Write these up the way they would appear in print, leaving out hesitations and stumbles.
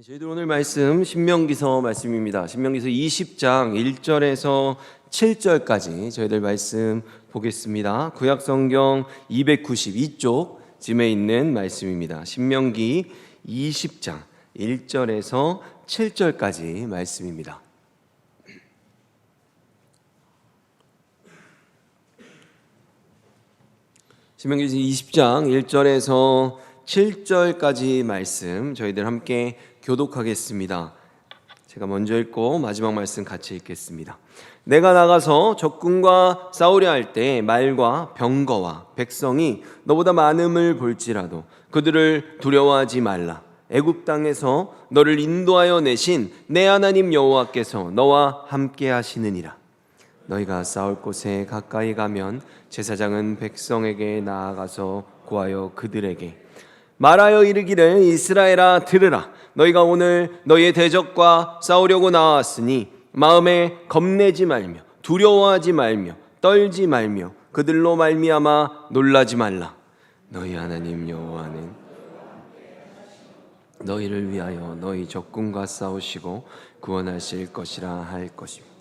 저희들 오늘 말씀 신명기서 말씀입니다. 신명기서 20장 1절에서 7절까지 저희들 말씀 보겠습니다. 구약성경 292쪽쯤에 있는 말씀입니다. 신명기 20장 1절에서 7절까지 말씀입니다. 신명기 20장 1절에서 7절까지 말씀 저희들 함께 교독하겠습니다. 제가 먼저 읽고 마지막 말씀 같이 읽겠습니다. 내가 나가서 적군과 싸우려 할 때 말과 병거와 백성이 너보다 많음을 볼지라도 그들을 두려워하지 말라. 애굽 땅에서 너를 인도하여 내신 내 하나님 여호와께서 너와 함께 하시느니라. 너희가 싸울 곳에 가까이 가면 제사장은 백성에게 나아가서 구하여 그들에게 말하여 이르기를 이스라엘아 들으라. 너희가 오늘 너희의 대적과 싸우려고 나왔으니 마음에 겁내지 말며 두려워하지 말며 떨지 말며 그들로 말미암아 놀라지 말라. 너희 하나님 여호와는 너희를 위하여 너희 적군과 싸우시고 구원하실 것이라 할 것입니다.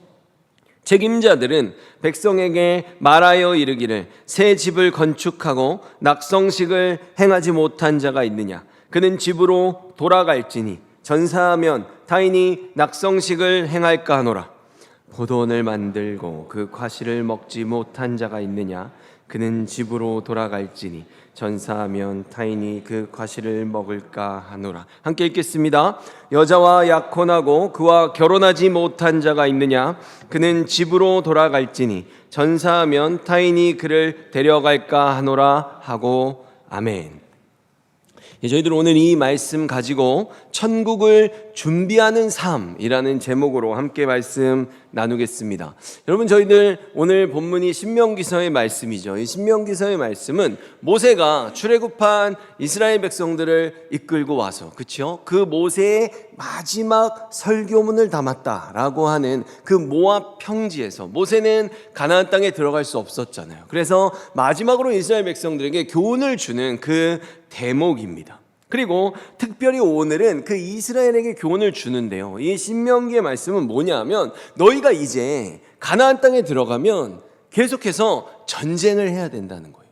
책임자들은 백성에게 말하여 이르기를 새 집을 건축하고 낙성식을 행하지 못한 자가 있느냐? 그는 집으로 돌아갈지니 전사하면 타인이 낙성식을 행할까 하노라. 포도원을 만들고 그 과실을 먹지 못한 자가 있느냐? 그는 집으로 돌아갈지니 전사하면 타인이 그 과실을 먹을까 하노라. 함께 읽겠습니다. 여자와 약혼하고 그와 결혼하지 못한 자가 있느냐? 그는 집으로 돌아갈지니 전사하면 타인이 그를 데려갈까 하노라 하고 아멘. 저희들 오늘 이 말씀 가지고 천국을 준비하는 삶이라는 제목으로 함께 말씀 나누겠습니다. 여러분, 저희들 오늘 본문이 신명기서의 말씀이죠. 이 신명기서의 말씀은 모세가 출애굽한 이스라엘 백성들을 이끌고 와서, 그렇죠? 그 모세의 마지막 설교문을 담았다라고 하는 그 모압 평지에서 모세는 가나안 땅에 들어갈 수 없었잖아요. 그래서 마지막으로 이스라엘 백성들에게 교훈을 주는 그 대목입니다. 그리고 특별히 오늘은 그 이스라엘에게 교훈을 주는데요, 이 신명기의 말씀은 뭐냐면 너희가 이제 가나안 땅에 들어가면 계속해서 전쟁을 해야 된다는 거예요.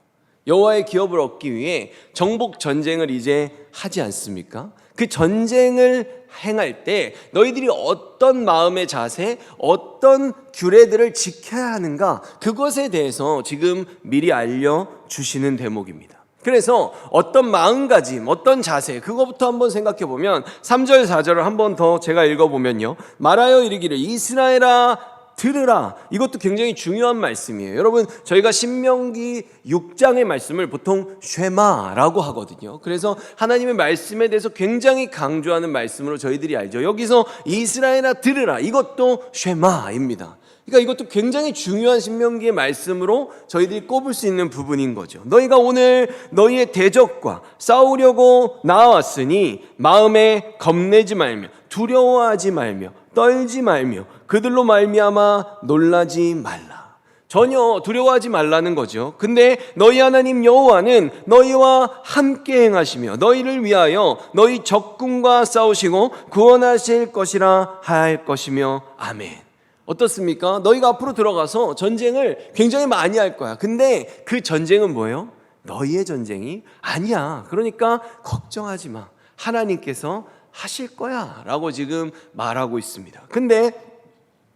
여호와의 기업을 얻기 위해 정복 전쟁을 이제 하지 않습니까? 그 전쟁을 행할 때 너희들이 어떤 마음의 자세, 어떤 규례들을 지켜야 하는가, 그것에 대해서 지금 미리 알려주시는 대목입니다. 그래서 어떤 마음가짐, 어떤 자세, 그거부터 한번 생각해 보면 3절, 4절을 한번 더 제가 읽어보면요, 말하여 이르기를 이스라엘아 들으라. 이것도 굉장히 중요한 말씀이에요. 여러분, 저희가 신명기 6장의 말씀을 보통 쉐마라고 하거든요. 그래서 하나님의 말씀에 대해서 굉장히 강조하는 말씀으로 저희들이 알죠. 여기서 이스라엘아 들으라, 이것도 쉐마입니다. 그러니까 이것도 굉장히 중요한 신명기의 말씀으로 저희들이 꼽을 수 있는 부분인 거죠. 너희가 오늘 너희의 대적과 싸우려고 나왔으니 마음에 겁내지 말며 두려워하지 말며 떨지 말며 그들로 말미암아 놀라지 말라. 전혀 두려워하지 말라는 거죠. 근데 너희 하나님 여호와는 너희와 함께 행하시며 너희를 위하여 너희 적군과 싸우시고 구원하실 것이라 할 것이며 아멘. 어떻습니까? 너희가 앞으로 들어가서 전쟁을 굉장히 많이 할 거야. 근데 그 전쟁은 뭐예요? 너희의 전쟁이 아니야. 그러니까 걱정하지 마. 하나님께서 하실 거야 라고 지금 말하고 있습니다. 근데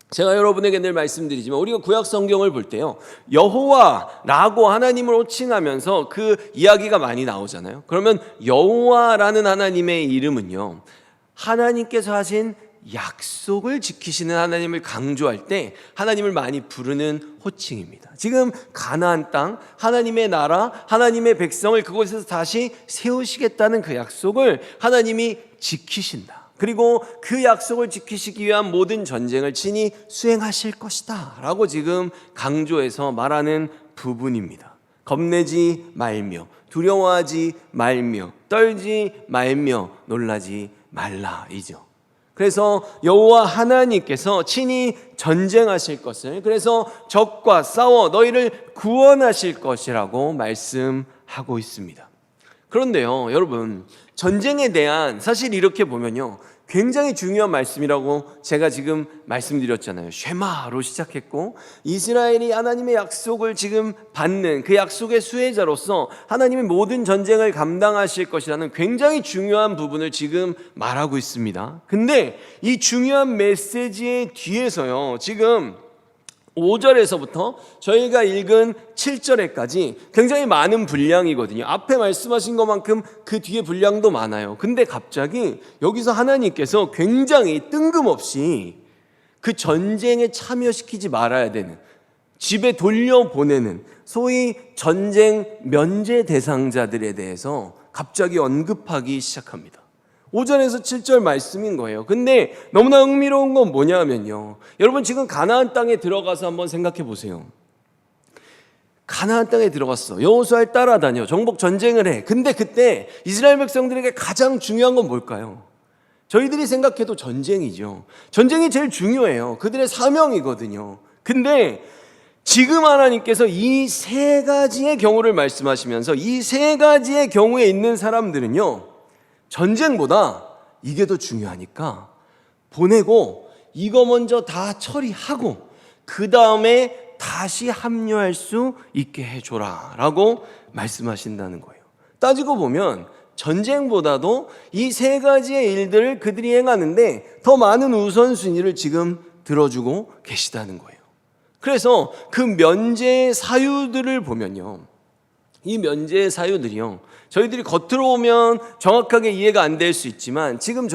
제가 여러분에게 늘 말씀드리지만 우리가 구약 성경을 볼 때요, 여호와라고 하나님을 호칭하면서 그 이야기가 많이 나오잖아요. 그러면 여호와라는 하나님의 이름은요, 하나님께서 하신 약속을 지키시는 하나님을 강조할 때 하나님을 많이 부르는 호칭입니다. 지금 가나안 땅, 하나님의 나라, 하나님의 백성을 그곳에서 다시 세우시겠다는 그 약속을 하나님이 지키신다. 그리고 그 약속을 지키시기 위한 모든 전쟁을 친히 수행하실 것이다 라고 지금 강조해서 말하는 부분입니다. 겁내지 말며 두려워하지 말며 떨지 말며 놀라지 말라이죠. 그래서 여호와 하나님께서 친히 전쟁하실 것을, 그래서 적과 싸워 너희를 구원하실 것이라고 말씀하고 있습니다. 그런데요, 여러분, 전쟁에 대한, 사실 이렇게 보면요, 굉장히 중요한 말씀이라고 제가 지금 말씀드렸잖아요. 쉐마로 시작했고, 이스라엘이 하나님의 약속을 지금 받는 그 약속의 수혜자로서 하나님의 모든 전쟁을 감당하실 것이라는 굉장히 중요한 부분을 지금 말하고 있습니다. 근데 이 중요한 메시지의 뒤에서요, 지금 5절에서부터 저희가 읽은 7절에까지 굉장히 많은 분량이거든요. 앞에 말씀하신 것만큼 그 뒤에 분량도 많아요. 근데 갑자기 여기서 하나님께서 굉장히 뜬금없이 그 전쟁에 참여시키지 말아야 되는, 집에 돌려보내는 소위 전쟁 면제 대상자들에 대해서 갑자기 언급하기 시작합니다. 5절에서 7절 말씀인 거예요. 근데 너무나 흥미로운 건 뭐냐면요, 여러분 지금 가나안 땅에 들어가서 한번 생각해 보세요. 가나안 땅에 들어갔어. 여호수아를 따라다녀. 정복 전쟁을 해. 근데 그때 이스라엘 백성들에게 가장 중요한 건 뭘까요? 저희들이 생각해도 전쟁이죠. 전쟁이 제일 중요해요. 그들의 사명이거든요. 근데 지금 하나님께서 이 세 가지의 경우를 말씀하시면서 이 세 가지의 경우에 있는 사람들은요, 전쟁보다 이게 더 중요하니까 보내고 이거 먼저 다 처리하고 그 다음에 다시 합류할 수 있게 해줘라 라고 말씀하신다는 거예요. 따지고 보면 전쟁보다도 이 세 가지의 일들을 그들이 행하는데 더 많은 우선순위를 지금 들어주고 계시다는 거예요. 그래서 그 면제의 사유들을 보면요, 이 면제의 사유들이요, 저희들이 겉으로 보면 정확하게 이해가 안 될 수 있지만 지금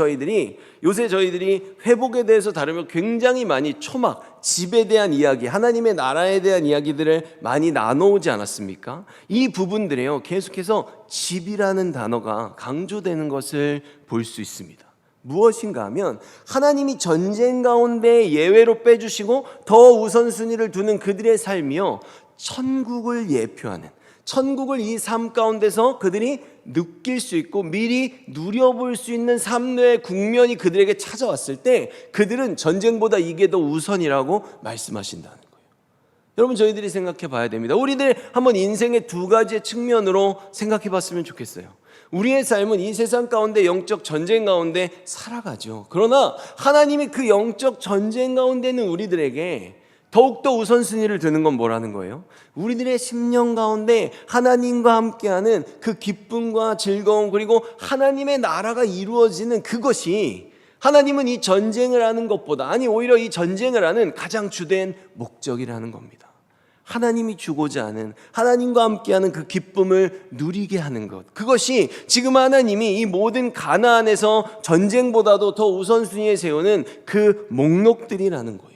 요새 저희들이 회복에 대해서 다루면 굉장히 많이 초막, 집에 대한 이야기, 하나님의 나라에 대한 이야기들을 많이 나눠오지 않았습니까? 이 부분들에요, 계속해서 집이라는 단어가 강조되는 것을 볼 수 있습니다. 무엇인가 하면 하나님이 전쟁 가운데 예외로 빼주시고 더 우선순위를 두는 그들의 삶이요, 천국을 예표하는, 천국을 이 삶 가운데서 그들이 느낄 수 있고 미리 누려볼 수 있는 삶의 국면이 그들에게 찾아왔을 때 그들은 전쟁보다 이게 더 우선이라고 말씀하신다는 거예요. 여러분 저희들이 생각해 봐야 됩니다. 우리들 한번 인생의 두 가지의 측면으로 생각해 봤으면 좋겠어요. 우리의 삶은 이 세상 가운데 영적 전쟁 가운데 살아가죠. 그러나 하나님이 그 영적 전쟁 가운데는 우리들에게 더욱더 우선순위를 두는 건 뭐라는 거예요? 우리들의 심령 가운데 하나님과 함께하는 그 기쁨과 즐거움, 그리고 하나님의 나라가 이루어지는 그것이, 하나님은 이 전쟁을 하는 것보다, 아니 오히려 이 전쟁을 하는 가장 주된 목적이라는 겁니다. 하나님이 주고자 하는, 하나님과 함께하는 그 기쁨을 누리게 하는 것, 그것이 지금 하나님이 이 모든 가나안에서 전쟁보다도 더 우선순위에 세우는 그 목록들이라는 거예요.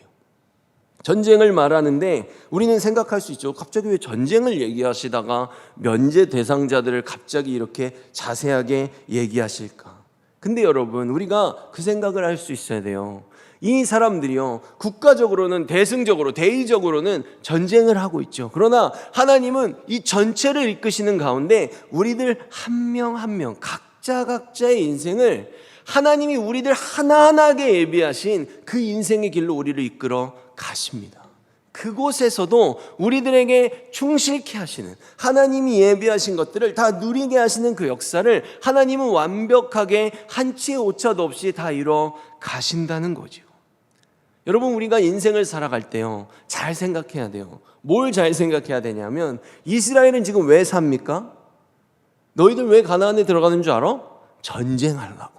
전쟁을 말하는데 우리는 생각할 수 있죠. 갑자기 왜 전쟁을 얘기하시다가 면제 대상자들을 갑자기 이렇게 자세하게 얘기하실까? 근데 여러분, 우리가 그 생각을 할 수 있어야 돼요. 이 사람들이요, 국가적으로는, 대승적으로, 대의적으로는 전쟁을 하고 있죠. 그러나 하나님은 이 전체를 이끄시는 가운데 우리들 한 명 한 명 각자의 인생을 하나님이 우리들 하나하나게 예비하신 그 인생의 길로 우리를 이끌어 가십니다. 그곳에서도 우리들에게 충실케 하시는, 하나님이 예비하신 것들을 다 누리게 하시는 그 역사를 하나님은 완벽하게 한치의 오차도 없이 다 이뤄 가신다는 거죠. 여러분, 우리가 인생을 살아갈 때요, 잘 생각해야 돼요. 뭘 잘 생각해야 되냐면, 이스라엘은 지금 왜 삽니까? 너희들 왜 가나안에 들어가는 줄 알아? 전쟁하려고.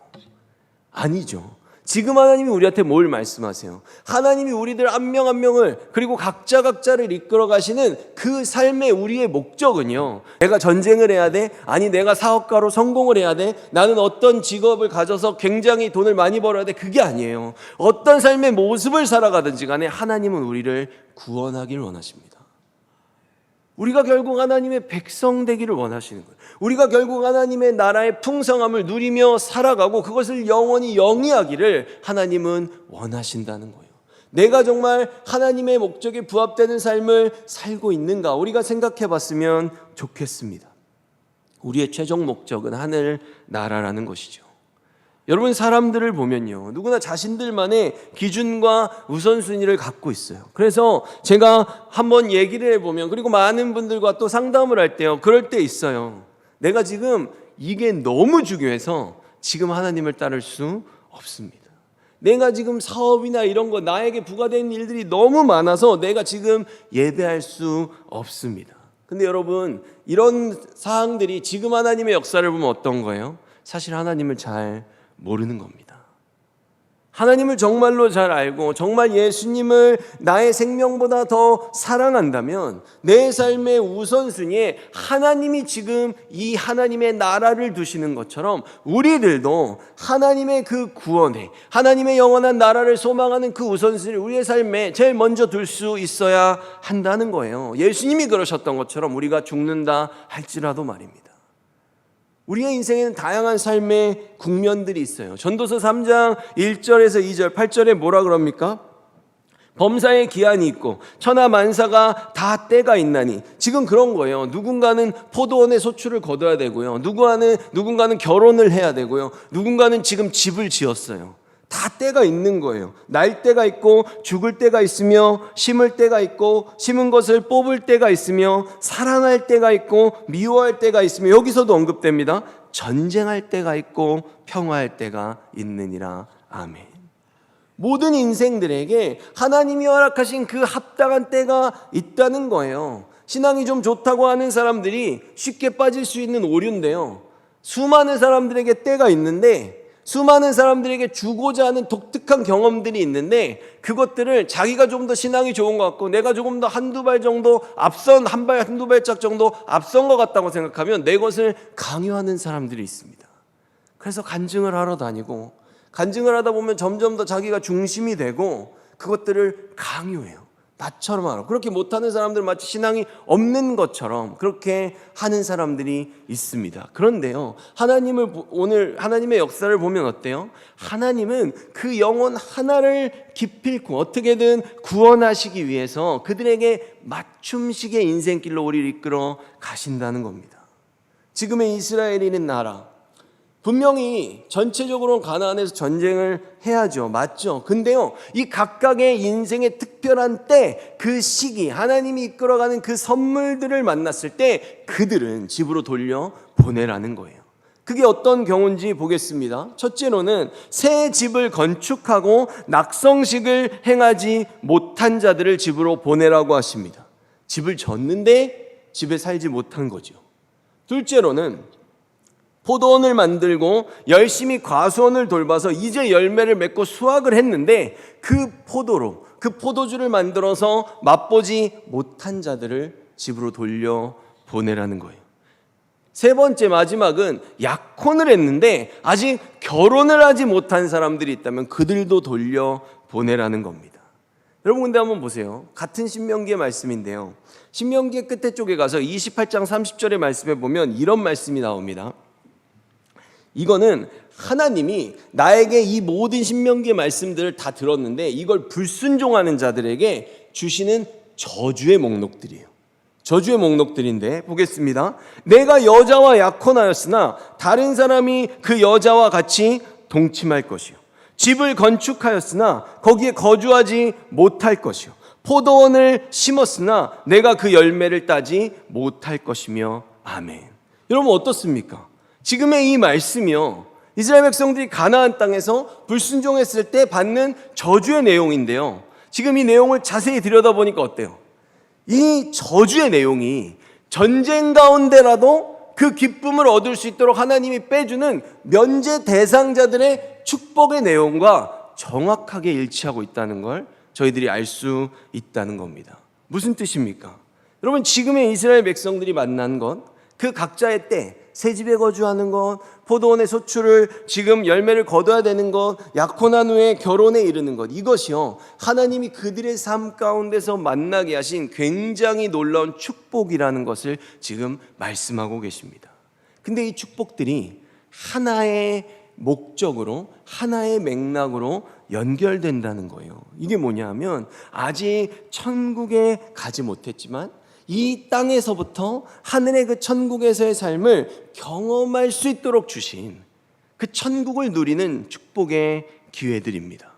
아니죠. 지금 하나님이 우리한테 뭘 말씀하세요? 하나님이 우리들 한 명 한 명을, 그리고 각자를 이끌어 가시는 그 삶의 우리의 목적은요, 내가 전쟁을 해야 돼? 아니 내가 사업가로 성공을 해야 돼? 나는 어떤 직업을 가져서 굉장히 돈을 많이 벌어야 돼? 그게 아니에요. 어떤 삶의 모습을 살아가든지 간에 하나님은 우리를 구원하기를 원하십니다. 우리가 결국 하나님의 백성 되기를 원하시는 거예요. 우리가 결국 하나님의 나라의 풍성함을 누리며 살아가고 그것을 영원히 영위하기를 하나님은 원하신다는 거예요. 내가 정말 하나님의 목적에 부합되는 삶을 살고 있는가, 우리가 생각해 봤으면 좋겠습니다. 우리의 최종 목적은 하늘 나라라는 것이죠. 여러분, 사람들을 보면요, 누구나 자신들만의 기준과 우선순위를 갖고 있어요. 그래서 제가 한번 얘기를 해보면, 그리고 많은 분들과 또 상담을 할 때요, 그럴 때 있어요. 내가 지금 이게 너무 중요해서 지금 하나님을 따를 수 없습니다. 내가 지금 사업이나 이런 거 나에게 부과되는 일들이 너무 많아서 내가 지금 예배할 수 없습니다. 근데 여러분, 이런 사항들이 지금 하나님의 역사를 보면 어떤 거예요? 사실 하나님을 잘 모르는 겁니다. 하나님을 정말로 잘 알고 정말 예수님을 나의 생명보다 더 사랑한다면 내 삶의 우선순위에 하나님이 지금 이 하나님의 나라를 두시는 것처럼 우리들도 하나님의 그 구원에, 하나님의 영원한 나라를 소망하는 그 우선순위를 우리의 삶에 제일 먼저 둘 수 있어야 한다는 거예요. 예수님이 그러셨던 것처럼 우리가 죽는다 할지라도 말입니다. 우리의 인생에는 다양한 삶의 국면들이 있어요. 전도서 3장 1절에서 2절, 8절에 뭐라 그럽니까? 범사의 기한이 있고 천하 만사가 다 때가 있나니, 지금 그런 거예요. 누군가는 포도원의 소출을 거둬야 되고요. 누군가는 결혼을 해야 되고요. 누군가는 지금 집을 지었어요. 다 때가 있는 거예요. 날 때가 있고 죽을 때가 있으며, 심을 때가 있고 심은 것을 뽑을 때가 있으며, 사랑할 때가 있고 미워할 때가 있으며, 여기서도 언급됩니다. 전쟁할 때가 있고 평화할 때가 있느니라. 아멘. 모든 인생들에게 하나님이 허락하신 그 합당한 때가 있다는 거예요. 신앙이 좀 좋다고 하는 사람들이 쉽게 빠질 수 있는 오류인데요, 수많은 사람들에게 때가 있는데, 수많은 사람들에게 주고자 하는 독특한 경험들이 있는데, 그것들을 자기가 좀 더 신앙이 좋은 것 같고 내가 조금 더 한두 발 정도 앞선, 한두 발짝 정도 앞선 것 같다고 생각하면 내 것을 강요하는 사람들이 있습니다. 그래서 간증을 하러 다니고, 간증을 하다 보면 점점 더 자기가 중심이 되고 그것들을 강요해요. 나처럼 하라. 그렇게 못하는 사람들 마치 신앙이 없는 것처럼 그렇게 하는 사람들이 있습니다. 그런데요, 오늘 하나님의 역사를 보면 어때요? 하나님은 그 영혼 하나를 기필코 어떻게든 구원하시기 위해서 그들에게 맞춤식의 인생길로 우리를 이끌어 가신다는 겁니다. 지금의 이스라엘이라는 나라, 분명히 전체적으로 가나안에서 전쟁을 해야죠. 맞죠? 근데요, 이 각각의 인생의 특별한 때, 그 시기, 하나님이 이끌어가는 그 선물들을 만났을 때 그들은 집으로 돌려 보내라는 거예요. 그게 어떤 경우인지 보겠습니다. 첫째로는 새 집을 건축하고 낙성식을 행하지 못한 자들을 집으로 보내라고 하십니다. 집을 졌는데 집에 살지 못한 거죠. 둘째로는 포도원을 만들고 열심히 과수원을 돌봐서 이제 열매를 맺고 수확을 했는데 그 포도주를 만들어서 맛보지 못한 자들을 집으로 돌려 보내라는 거예요. 세 번째, 마지막은 약혼을 했는데 아직 결혼을 하지 못한 사람들이 있다면 그들도 돌려 보내라는 겁니다. 여러분, 근데 한번 보세요. 같은 신명기의 말씀인데요, 신명기의 끝에 쪽에 가서 28장 30절의 말씀에 보면 이런 말씀이 나옵니다. 이거는 하나님이 나에게 이 모든 신명기의 말씀들을 다 들었는데 이걸 불순종하는 자들에게 주시는 저주의 목록들이에요. 저주의 목록들인데 보겠습니다. 내가 여자와 약혼하였으나 다른 사람이 그 여자와 같이 동침할 것이요, 집을 건축하였으나 거기에 거주하지 못할 것이요, 포도원을 심었으나 내가 그 열매를 따지 못할 것이며. 아멘. 여러분, 어떻습니까? 지금의 이 말씀이요, 이스라엘 백성들이 가나안 땅에서 불순종했을 때 받는 저주의 내용인데요, 지금 이 내용을 자세히 들여다보니까 어때요? 이 저주의 내용이 전쟁 가운데라도 그 기쁨을 얻을 수 있도록 하나님이 빼주는 면제 대상자들의 축복의 내용과 정확하게 일치하고 있다는 걸 저희들이 알 수 있다는 겁니다. 무슨 뜻입니까? 여러분, 지금의 이스라엘 백성들이 만난 것, 그 각자의 때, 새 집에 거주하는 것, 포도원의 소출을 지금 열매를 거둬야 되는 것, 약혼한 후에 결혼에 이르는 것, 이것이요, 하나님이 그들의 삶 가운데서 만나게 하신 굉장히 놀라운 축복이라는 것을 지금 말씀하고 계십니다. 근데 이 축복들이 하나의 목적으로, 하나의 맥락으로 연결된다는 거예요. 이게 뭐냐 하면, 아직 천국에 가지 못했지만 이 땅에서부터 하늘의 그 천국에서의 삶을 경험할 수 있도록 주신 그 천국을 누리는 축복의 기회들입니다.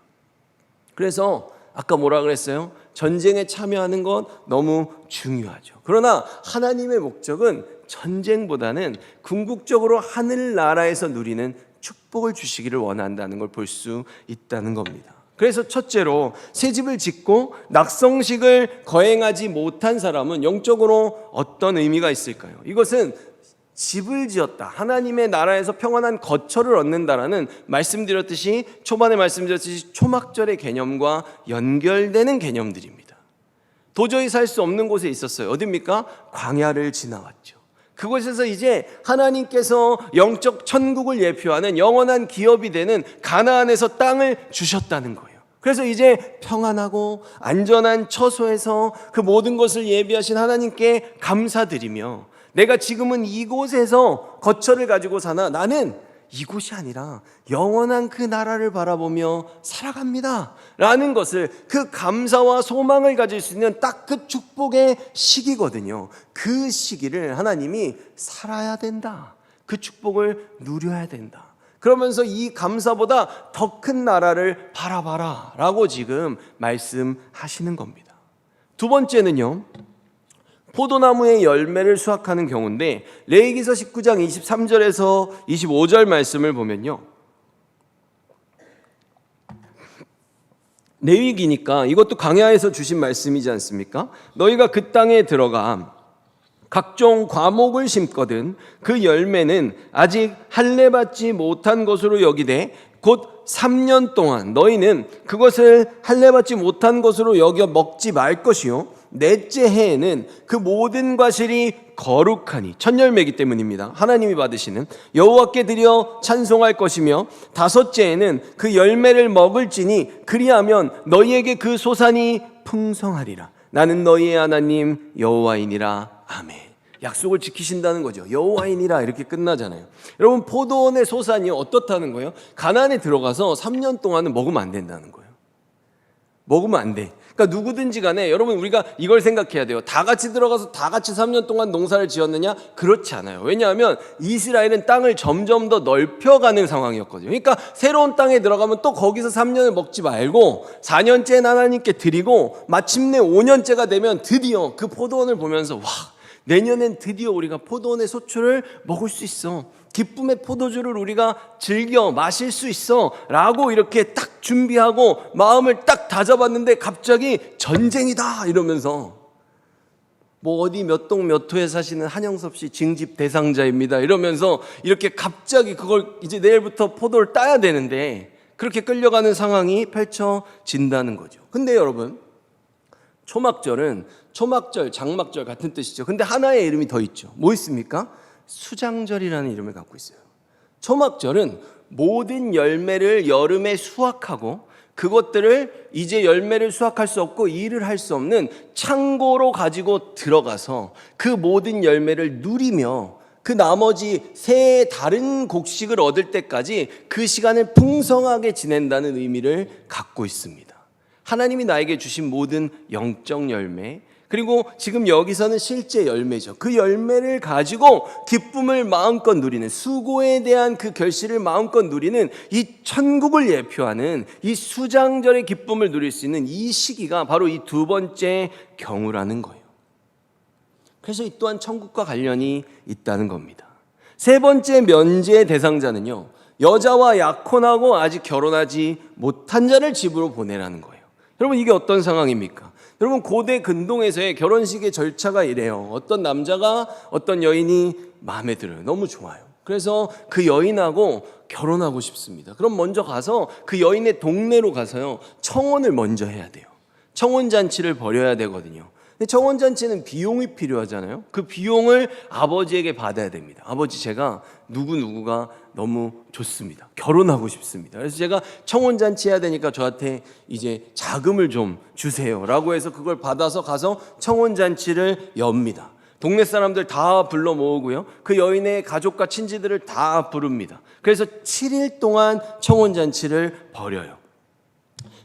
그래서 아까 뭐라 그랬어요? 전쟁에 참여하는 것 너무 중요하죠. 그러나 하나님의 목적은 전쟁보다는 궁극적으로 하늘나라에서 누리는 축복을 주시기를 원한다는 걸 볼 수 있다는 겁니다. 그래서 첫째로 새 집을 짓고 낙성식을 거행하지 못한 사람은 영적으로 어떤 의미가 있을까요? 이것은 집을 지었다, 하나님의 나라에서 평안한 거처를 얻는다라는 말씀드렸듯이 초반에 말씀드렸듯이 초막절의 개념과 연결되는 개념들입니다. 도저히 살 수 없는 곳에 있었어요. 어디입니까? 광야를 지나왔죠. 그곳에서 이제 하나님께서 영적 천국을 예표하는 영원한 기업이 되는 가나안에서 땅을 주셨다는 거예요. 그래서 이제 평안하고 안전한 처소에서 그 모든 것을 예비하신 하나님께 감사드리며, 내가 지금은 이곳에서 거처를 가지고 사나 나는 이곳이 아니라 영원한 그 나라를 바라보며 살아갑니다 라는 것을, 그 감사와 소망을 가질 수 있는 딱 그 축복의 시기거든요. 그 시기를 하나님이 살아야 된다, 그 축복을 누려야 된다, 그러면서 이 감사보다 더 큰 나라를 바라봐라 라고 지금 말씀하시는 겁니다. 두 번째는요, 포도나무의 열매를 수확하는 경우인데, 레위기서 19장 23절에서 25절 말씀을 보면요, 레위기니까 이것도 광야에서 주신 말씀이지 않습니까? 너희가 그 땅에 들어가 각종 과목을 심거든 그 열매는 아직 할례받지 못한 것으로 여기되 곧 3년 동안 너희는 그것을 할례받지 못한 것으로 여겨 먹지 말 것이요, 넷째 해에는 그 모든 과실이 거룩하니, 첫 열매이기 때문입니다. 하나님이 받으시는 여호와께 드려 찬송할 것이며, 다섯째 해에는 그 열매를 먹을지니 그리하면 너희에게 그 소산이 풍성하리라. 나는 너희의 하나님 여호와이니라. 아멘. 약속을 지키신다는 거죠. 여호와이니라 이렇게 끝나잖아요. 여러분, 포도원의 소산이 어떻다는 거예요? 가나안에 들어가서 3년 동안은 먹으면 안 된다는 거예요. 먹으면 안 돼. 그러니까 누구든지 간에 여러분, 우리가 이걸 생각해야 돼요. 다 같이 들어가서 다 같이 3년 동안 농사를 지었느냐? 그렇지 않아요. 왜냐하면 이스라엘은 땅을 점점 더 넓혀가는 상황이었거든요. 그러니까 새로운 땅에 들어가면 또 거기서 3년을 먹지 말고 4년째 하나님께 드리고, 마침내 5년째가 되면 드디어 그 포도원을 보면서, 와, 내년엔 드디어 우리가 포도원의 소출을 먹을 수 있어, 기쁨의 포도주를 우리가 즐겨 마실 수 있어 라고 이렇게 딱 준비하고 마음을 딱 다잡았는데 갑자기 전쟁이다 이러면서, 뭐 어디 몇 동 몇 호에 사시는 한영섭 씨 징집 대상자입니다 이러면서 이렇게 갑자기 그걸 이제 내일부터 포도를 따야 되는데 그렇게 끌려가는 상황이 펼쳐진다는 거죠. 근데 여러분, 초막절은 초막절, 장막절 같은 뜻이죠. 근데 하나의 이름이 더 있죠. 뭐 있습니까? 수장절이라는 이름을 갖고 있어요. 초막절은 모든 열매를 여름에 수확하고 그것들을 이제 열매를 수확할 수 없고 일을 할 수 없는 창고로 가지고 들어가서 그 모든 열매를 누리며 그 나머지 새 다른 곡식을 얻을 때까지 그 시간을 풍성하게 지낸다는 의미를 갖고 있습니다. 하나님이 나에게 주신 모든 영적 열매, 그리고 지금 여기서는 실제 열매죠. 그 열매를 가지고 기쁨을 마음껏 누리는, 수고에 대한 그 결실을 마음껏 누리는 이 천국을 예표하는 이 수장절의 기쁨을 누릴 수 있는 이 시기가 바로 이 두 번째 경우라는 거예요. 그래서 이 또한 천국과 관련이 있다는 겁니다. 세 번째 면제 대상자는요, 여자와 약혼하고 아직 결혼하지 못한 자를 집으로 보내라는 거예요. 여러분, 이게 어떤 상황입니까? 여러분, 고대 근동에서의 결혼식의 절차가 이래요. 어떤 남자가 어떤 여인이 마음에 들어요. 너무 좋아요. 그래서 그 여인하고 결혼하고 싶습니다. 그럼 먼저 가서 그 여인의 동네로 가서요, 청혼을 먼저 해야 돼요. 청혼잔치를 벌여야 되거든요. 근데 청혼잔치는 비용이 필요하잖아요. 그 비용을 아버지에게 받아야 됩니다. 아버지, 제가 누구누구가 너무 좋습니다. 결혼하고 싶습니다. 그래서 제가 청혼잔치 해야 되니까 저한테 이제 자금을 좀 주세요 라고 해서 그걸 받아서 가서 청혼잔치를 엽니다. 동네 사람들 다 불러 모으고요, 그 여인의 가족과 친지들을 다 부릅니다. 그래서 7일 동안 청혼잔치를 벌여요.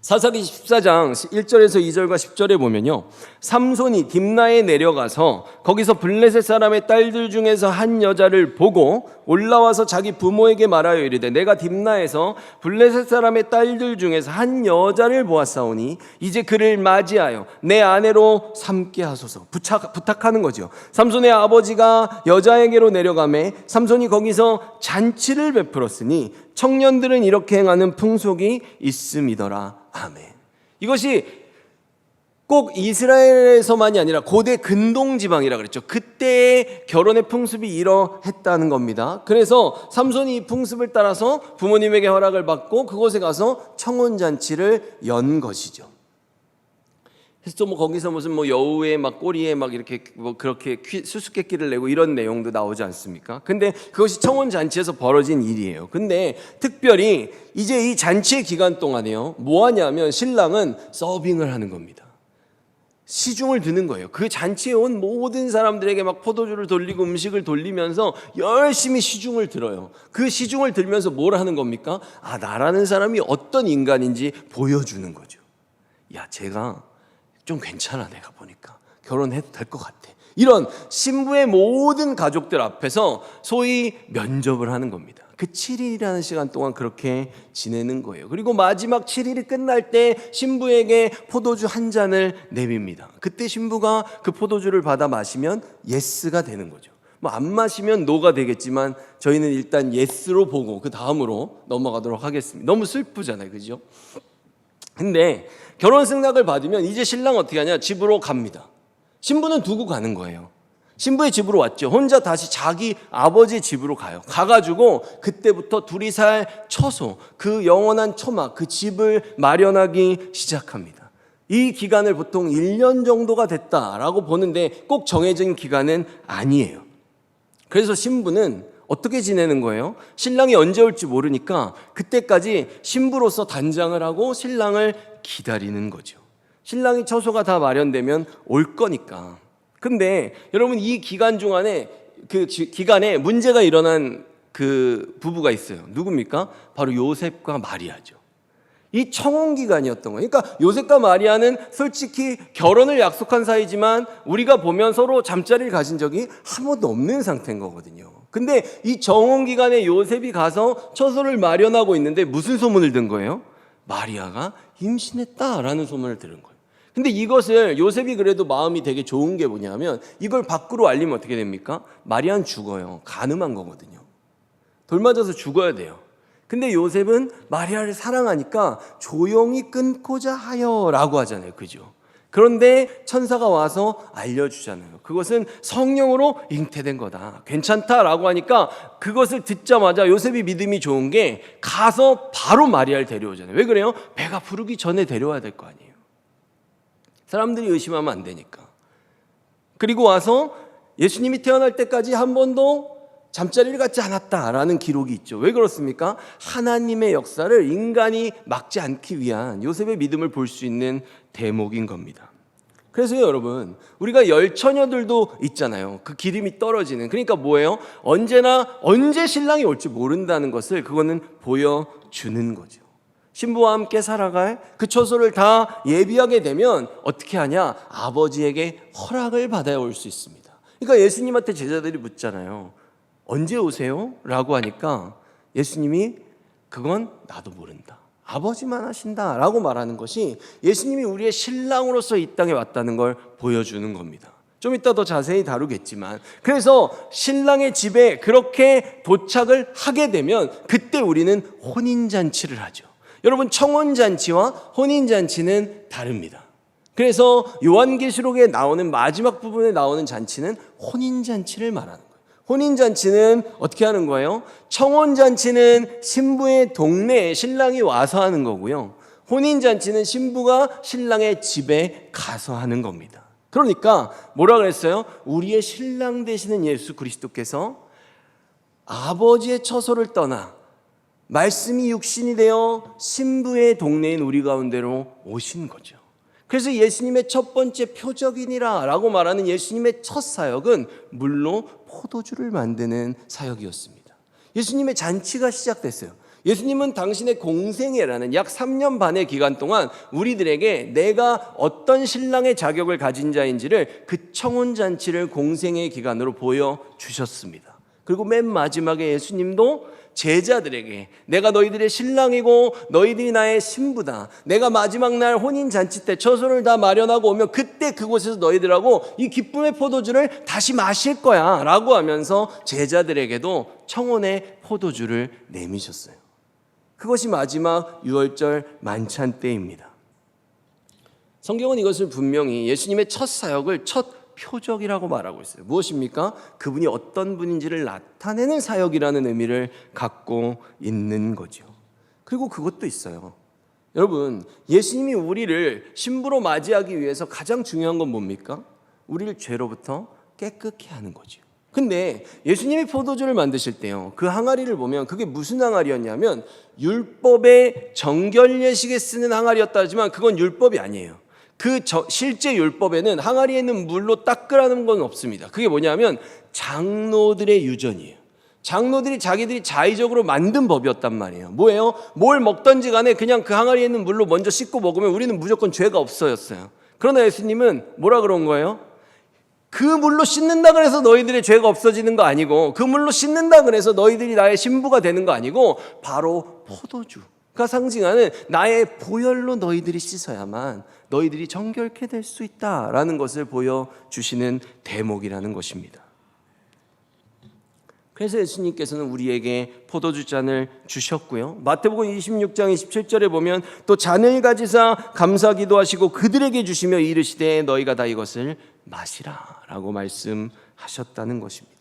사사기 14장 1절에서 2절과 10절에 보면요, 삼손이 딥나에 내려가서 거기서 블레셋 사람의 딸들 중에서 한 여자를 보고 올라와서 자기 부모에게 말하여 이르되 내가 딥나에서 블레셋 사람의 딸들 중에서 한 여자를 보았사오니 이제 그를 맞이하여 내 아내로 삼게 하소서. 부탁하는 거죠. 삼손의 아버지가 여자에게로 내려가매 삼손이 거기서 잔치를 베풀었으니 청년들은 이렇게 행하는 풍속이 있음이더라. 아멘. 이것이 꼭 이스라엘에서만이 아니라 고대 근동 지방이라 그랬죠. 그때의 결혼의 풍습이 이러했다는 겁니다. 그래서 삼손이 이 풍습을 따라서 부모님에게 허락을 받고 그곳에 가서 청혼 잔치를 연 것이죠. 그래서 뭐 거기서 무슨 뭐 여우의 막 꼬리에 막 이렇게 뭐 그렇게 수수께끼를 내고 이런 내용도 나오지 않습니까? 근데 그것이 청혼 잔치에서 벌어진 일이에요. 근데 특별히 이제 이 잔치의 기간 동안에요, 뭐 하냐면 신랑은 서빙을 하는 겁니다. 시중을 드는 거예요. 그 잔치에 온 모든 사람들에게 막 포도주를 돌리고 음식을 돌리면서 열심히 시중을 들어요. 그 시중을 들면서 뭘 하는 겁니까? 아, 나라는 사람이 어떤 인간인지 보여주는 거죠. 야, 제가 좀 괜찮아, 내가 보니까 결혼해도 될 것 같아. 이런 신부의 모든 가족들 앞에서 소위 면접을 하는 겁니다. 그 7일이라는 시간 동안 그렇게 지내는 거예요. 그리고 마지막 7일이 끝날 때 신부에게 포도주 한 잔을 내밉니다. 그때 신부가 그 포도주를 받아 마시면 예스가 되는 거죠. 뭐 안 마시면 노가 되겠지만 저희는 일단 예스로 보고 그 다음으로 넘어가도록 하겠습니다. 너무 슬프잖아요, 그죠? 근데 결혼 승낙을 받으면 이제 신랑 어떻게 하냐? 집으로 갑니다. 신부는 두고 가는 거예요. 신부의 집으로 왔죠. 혼자 다시 자기 아버지 집으로 가요. 가가지고 그때부터 둘이 살 처소, 그 영원한 처막, 그 집을 마련하기 시작합니다. 이 기간을 보통 1년 정도가 됐다라고 보는데 꼭 정해진 기간은 아니에요. 그래서 신부는 어떻게 지내는 거예요? 신랑이 언제 올지 모르니까 그때까지 신부로서 단장을 하고 신랑을 기다리는 거죠. 신랑이 처소가 다 마련되면 올 거니까. 근데 여러분, 이 기간 중간에 그 기간에 문제가 일어난 그 부부가 있어요. 누굽니까? 바로 요셉과 마리아죠. 이 청혼 기간이었던 거예요. 그러니까 요셉과 마리아는 솔직히 결혼을 약속한 사이지만 우리가 보면 서로 잠자리를 가진 적이 한 번도 없는 상태인 거거든요. 근데 이 청혼 기간에 요셉이 가서 처소를 마련하고 있는데 무슨 소문을 든 거예요? 마리아가 임신했다라는 소문을 들은 거예요. 근데 이것을 요셉이 그래도 마음이 되게 좋은 게 뭐냐면 이걸 밖으로 알리면 어떻게 됩니까? 마리아는 죽어요. 간음한 거거든요. 돌 맞아서 죽어야 돼요. 근데 요셉은 마리아를 사랑하니까 조용히 끊고자 하여라고 하잖아요. 그죠? 그런데 천사가 와서 알려주잖아요. 그것은 성령으로 잉태된 거다. 괜찮다라고 하니까 그것을 듣자마자 요셉이 믿음이 좋은 게 가서 바로 마리아를 데려오잖아요. 왜 그래요? 배가 부르기 전에 데려와야 될 거 아니에요. 사람들이 의심하면 안 되니까. 그리고 와서 예수님이 태어날 때까지 한 번도 잠자리를 갖지 않았다라는 기록이 있죠. 왜 그렇습니까? 하나님의 역사를 인간이 막지 않기 위한 요셉의 믿음을 볼 수 있는 대목인 겁니다. 그래서 여러분, 우리가 열처녀들도 있잖아요. 그 기름이 떨어지는. 그러니까 뭐예요? 언제 신랑이 올지 모른다는 것을 그거는 보여주는 거죠. 신부와 함께 살아갈 그 처소를 다 예비하게 되면 어떻게 하냐? 아버지에게 허락을 받아야 올 수 있습니다. 그러니까 예수님한테 제자들이 묻잖아요. 언제 오세요? 라고 하니까 예수님이 그건 나도 모른다. 아버지만 하신다 라고 말하는 것이 예수님이 우리의 신랑으로서 이 땅에 왔다는 걸 보여주는 겁니다. 좀 이따 더 자세히 다루겠지만, 그래서 신랑의 집에 그렇게 도착을 하게 되면 그때 우리는 혼인잔치를 하죠. 여러분, 청혼잔치와 혼인잔치는 다릅니다. 그래서 요한계시록에 나오는 마지막 부분에 나오는 잔치는 혼인잔치를 말하는 거예요. 혼인잔치는 어떻게 하는 거예요? 청혼잔치는 신부의 동네에 신랑이 와서 하는 거고요. 혼인잔치는 신부가 신랑의 집에 가서 하는 겁니다. 그러니까 뭐라 그랬어요? 우리의 신랑 되시는 예수 그리스도께서 아버지의 처소를 떠나 말씀이 육신이 되어 신부의 동네인 우리 가운데로 오신 거죠. 그래서 예수님의 첫 번째 표적이니라 라고 말하는 예수님의 첫 사역은 물로 포도주를 만드는 사역이었습니다. 예수님의 잔치가 시작됐어요. 예수님은 당신의 공생애라는 약 3년 반의 기간 동안 우리들에게 내가 어떤 신랑의 자격을 가진 자인지를 그 청혼잔치를 공생애의 기간으로 보여주셨습니다. 그리고 맨 마지막에 예수님도 제자들에게 내가 너희들의 신랑이고 너희들이 나의 신부다. 내가 마지막 날 혼인잔치 때 처소를 다 마련하고 오면 그때 그곳에서 너희들하고 이 기쁨의 포도주를 다시 마실 거야 라고 하면서 제자들에게도 청혼의 포도주를 내미셨어요. 그것이 마지막 유월절 만찬 때입니다. 성경은 이것을 분명히 예수님의 첫 사역을 첫 표적이라고 말하고 있어요. 무엇입니까? 그분이 어떤 분인지를 나타내는 사역이라는 의미를 갖고 있는 거죠. 그리고 그것도 있어요. 여러분, 예수님이 우리를 신부로 맞이하기 위해서 가장 중요한 건 뭡니까? 우리를 죄로부터 깨끗게 하는 거죠. 근데 예수님이 포도주를 만드실 때요, 그 항아리를 보면 그게 무슨 항아리였냐면 율법의 정결 예식에 쓰는 항아리였다 하지만 그건 율법이 아니에요. 실제 율법에는 항아리에 있는 물로 닦으라는 건 없습니다. 그게 뭐냐면 장로들의 유전이에요. 장로들이 자기들이 자의적으로 만든 법이었단 말이에요. 뭐예요? 뭘 먹던지 간에 그냥 그 항아리에 있는 물로 먼저 씻고 먹으면 우리는 무조건 죄가 없어졌어요. 그러나 예수님은 뭐라 그런 거예요? 그 물로 씻는다 그래서 너희들의 죄가 없어지는 거 아니고, 그 물로 씻는다 그래서 너희들이 나의 신부가 되는 거 아니고, 바로 포도주가 상징하는 나의 보혈로 너희들이 씻어야만 너희들이 정결케 될 수 있다라는 것을 보여주시는 대목이라는 것입니다. 그래서 예수님께서는 우리에게 포도주 잔을 주셨고요, 마태복음 26장 27절에 보면 또 잔을 가지사 감사 기도하시고 그들에게 주시며 이르시되 너희가 다 이것을 마시라 라고 말씀하셨다는 것입니다.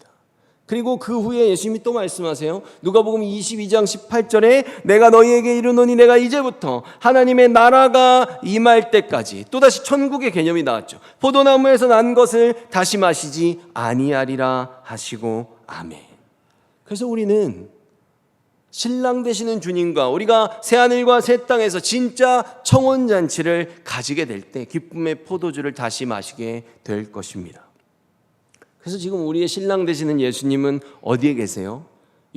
그리고 그 후에 예수님이 또 말씀하세요. 누가복음 22장 18절에 내가 너희에게 이르노니 내가 이제부터 하나님의 나라가 임할 때까지, 또다시 천국의 개념이 나왔죠. 포도나무에서 난 것을 다시 마시지 아니하리라 하시고 아멘. 그래서 우리는 신랑 되시는 주님과 우리가 새하늘과 새 땅에서 진짜 청혼잔치를 가지게 될 때 기쁨의 포도주를 다시 마시게 될 것입니다. 그래서 지금 우리의 신랑 되시는 예수님은 어디에 계세요?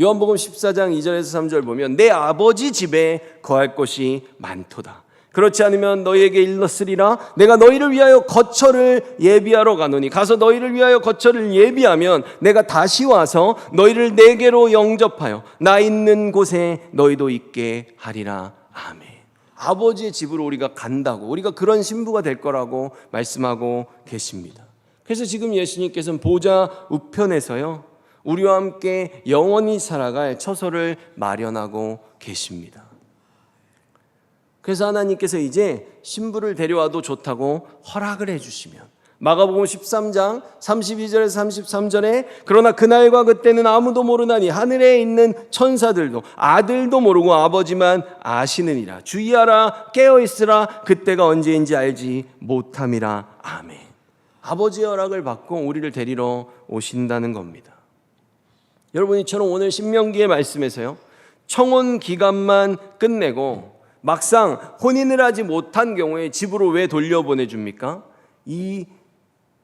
요한복음 14장 2절에서 3절 보면 내 아버지 집에 거할 곳이 많도다. 그렇지 않으면 너희에게 일렀으리라. 내가 너희를 위하여 거처를 예비하러 가노니 가서 너희를 위하여 거처를 예비하면 내가 다시 와서 너희를 내게로 영접하여 나 있는 곳에 너희도 있게 하리라. 아멘. 아버지의 집으로 우리가 간다고, 우리가 그런 신부가 될 거라고 말씀하고 계십니다. 그래서 지금 예수님께서는 보좌 우편에서요, 우리와 함께 영원히 살아갈 처소를 마련하고 계십니다. 그래서 하나님께서 이제 신부를 데려와도 좋다고 허락을 해주시면, 마가복음 13장 32절에서 33절에 그러나 그날과 그때는 아무도 모르나니 하늘에 있는 천사들도 아들도 모르고 아버지만 아시느니라. 주의하라, 깨어있으라, 그때가 언제인지 알지 못함이라. 아멘. 아버지의 허락을 받고 우리를 데리러 오신다는 겁니다. 여러분, 이처럼 오늘 신명기의 말씀에서요, 청혼 기간만 끝내고 막상 혼인을 하지 못한 경우에 집으로 왜 돌려보내줍니까? 이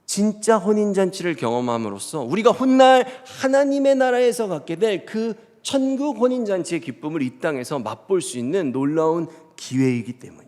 진짜 혼인잔치를 경험함으로써 우리가 훗날 하나님의 나라에서 갖게 될 그 천국 혼인잔치의 기쁨을 이 땅에서 맛볼 수 있는 놀라운 기회이기 때문이에요.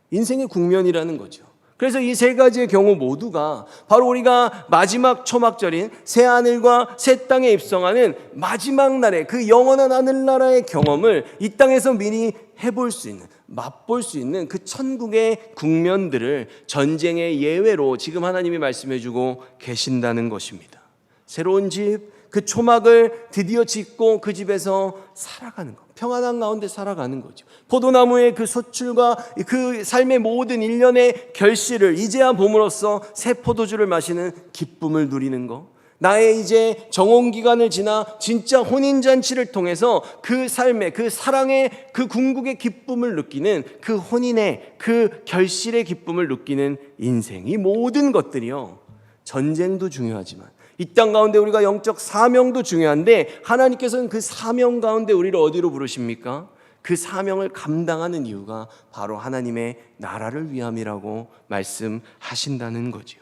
인생의 국면이라는 거죠. 그래서 이 세 가지의 경우 모두가 바로 우리가 마지막 초막절인 새하늘과 새 땅에 입성하는 마지막 날의 그 영원한 하늘나라의 경험을 이 땅에서 미리 해볼 수 있는, 맛볼 수 있는 그 천국의 국면들을 전쟁의 예외로 지금 하나님이 말씀해주고 계신다는 것입니다. 새로운 집, 그 초막을 드디어 짓고 그 집에서 살아가는 것, 평안한 가운데 살아가는 거죠. 포도나무의 그 소출과 그 삶의 모든 일련의 결실을 이제야 봄으로써 새 포도주를 마시는 기쁨을 누리는 것, 나의 이제 정혼기간을 지나 진짜 혼인잔치를 통해서 그 삶의, 그 사랑의, 그 궁극의 기쁨을 느끼는, 그 혼인의, 그 결실의 기쁨을 느끼는 인생, 이 모든 것들이요, 전쟁도 중요하지만 이 땅 가운데 우리가 영적 사명도 중요한데 하나님께서는 그 사명 가운데 우리를 어디로 부르십니까? 그 사명을 감당하는 이유가 바로 하나님의 나라를 위함이라고 말씀하신다는 거죠.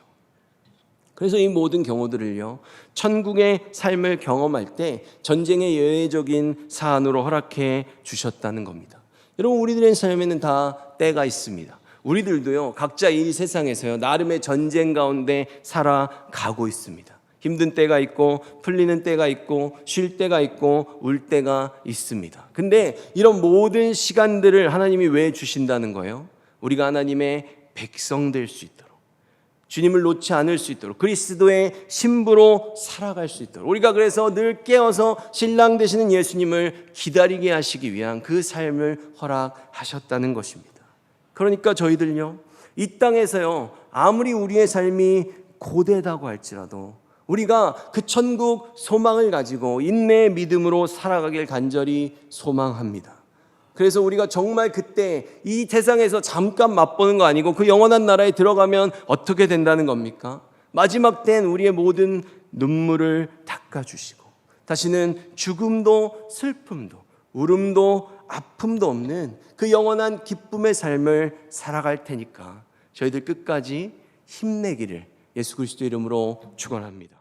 그래서 이 모든 경우들을요, 천국의 삶을 경험할 때 전쟁의 예외적인 사안으로 허락해 주셨다는 겁니다. 여러분, 우리들의 삶에는 다 때가 있습니다. 우리들도요, 각자 이 세상에서요, 나름의 전쟁 가운데 살아가고 있습니다. 힘든 때가 있고, 풀리는 때가 있고, 쉴 때가 있고, 울 때가 있습니다. 근데 이런 모든 시간들을 하나님이 왜 주신다는 거예요? 우리가 하나님의 백성 될 수 있도록, 주님을 놓지 않을 수 있도록, 그리스도의 신부로 살아갈 수 있도록, 우리가 그래서 늘 깨어서 신랑 되시는 예수님을 기다리게 하시기 위한 그 삶을 허락하셨다는 것입니다. 그러니까 저희들요, 이 땅에서요, 아무리 우리의 삶이 고되다고 할지라도 우리가 그 천국 소망을 가지고 인내의 믿음으로 살아가길 간절히 소망합니다. 그래서 우리가 정말 그때 이 세상에서 잠깐 맛보는 거 아니고 그 영원한 나라에 들어가면 어떻게 된다는 겁니까? 마지막 때는 우리의 모든 눈물을 닦아주시고 다시는 죽음도 슬픔도 울음도 아픔도 없는 그 영원한 기쁨의 삶을 살아갈 테니까 저희들 끝까지 힘내기를 예수 그리스도 이름으로 축원합니다.